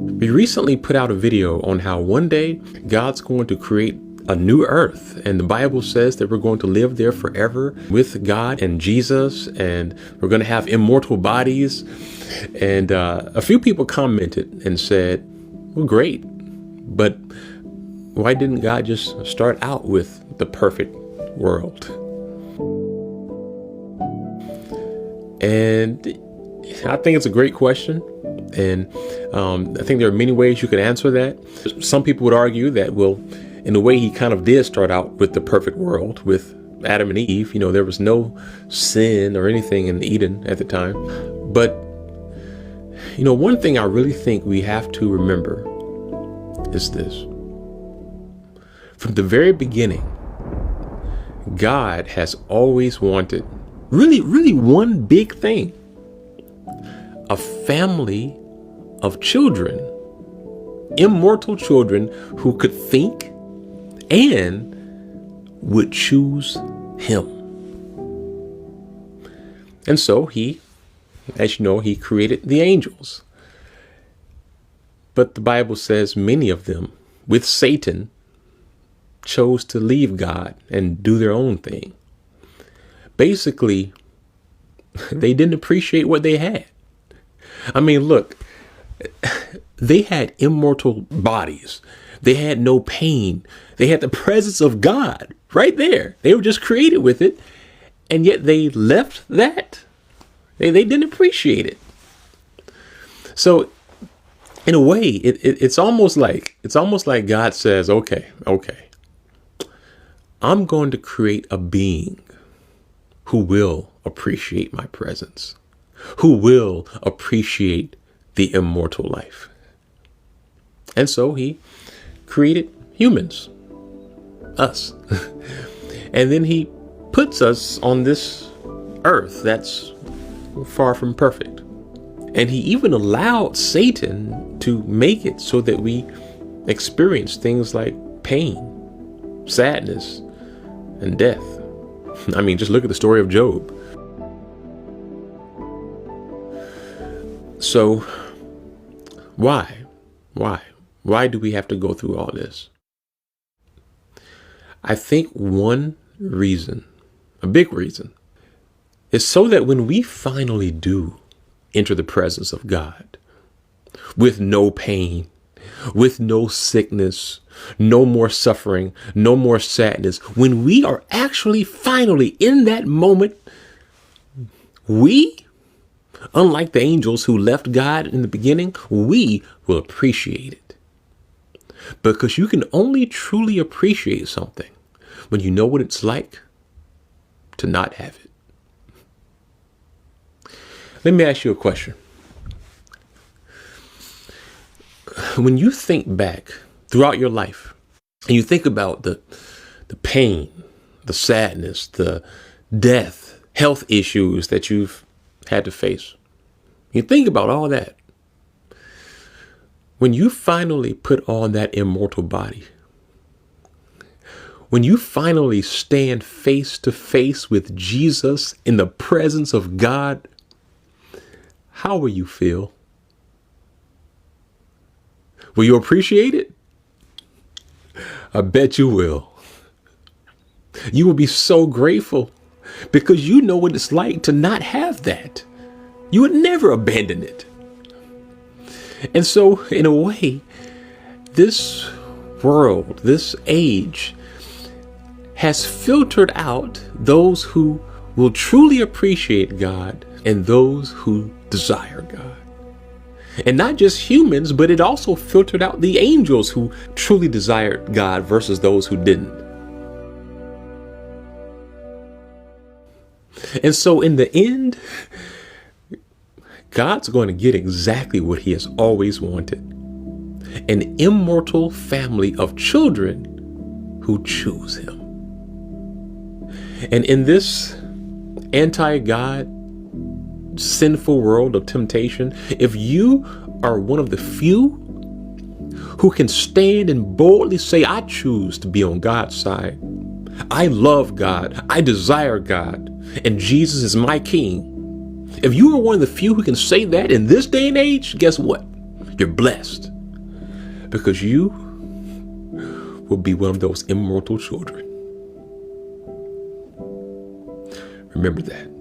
We recently put out a video on how one day God's going to create a new earth, and the Bible says that we're going to live there forever with God and Jesus, and we're going to have immortal bodies. And a few people commented and said, well, great, but why didn't God just start out with the perfect world? And I think it's a great question. And I think there are many ways you could answer that. Some people would argue that, well, in a way, he kind of did start out with the perfect world with Adam and Eve. You know, there was no sin or anything in Eden at the time. But, you know, one thing I really think we have to remember is this. From the very beginning, God has always wanted really one big thing: a family of children, immortal children who could think and would choose him. And so he, as you know, he created the angels. But the Bible says many of them, with Satan, chose to leave God and do their own thing. Basically, they didn't appreciate what they had. I mean, look, they had immortal bodies. They had no pain. They had the presence of God right there. They were just created with it. And yet they left that. They didn't appreciate it. So in a way, it's almost like God says, okay, I'm going to create a being who will appreciate my presence, who will appreciate the immortal life. And so he created humans, us. And then he puts us on this earth that's far from perfect. And he even allowed Satan to make it so that we experience things like pain, sadness, and death. I mean, just look at the story of Job. So why do we have to go through all this? I think one reason, a big reason, is so that when we finally do enter the presence of God with no pain, with no sickness, no more suffering, no more sadness, when we are actually finally in that moment, we, unlike the angels who left God in the beginning, we will appreciate it. Because you can only truly appreciate something when you know what it's like to not have it. Let me ask you a question. When you think back throughout your life and you think about the pain, the sadness, the death, health issues that you've had to face, you think about all that. When you finally put on that immortal body, when you finally stand face to face with Jesus in the presence of God, how will you feel? Will you appreciate it? I bet you will. You will be so grateful because you know what it's like to not have that. You would never abandon it. And so, in a way, this world, this age, has filtered out those who will truly appreciate God and those who desire God. And not just humans, but it also filtered out the angels who truly desired God versus those who didn't. And so in the end, God's going to get exactly what he has always wanted: an immortal family of children who choose him. And in this anti-God, sinful world of temptation, if you are one of the few who can stand and boldly say, I choose to be on God's side, I love God, I desire God, and Jesus is my King. If you are one of the few who can say that in this day and age, guess what? You're blessed. because you will be one of those immortal children. Remember that.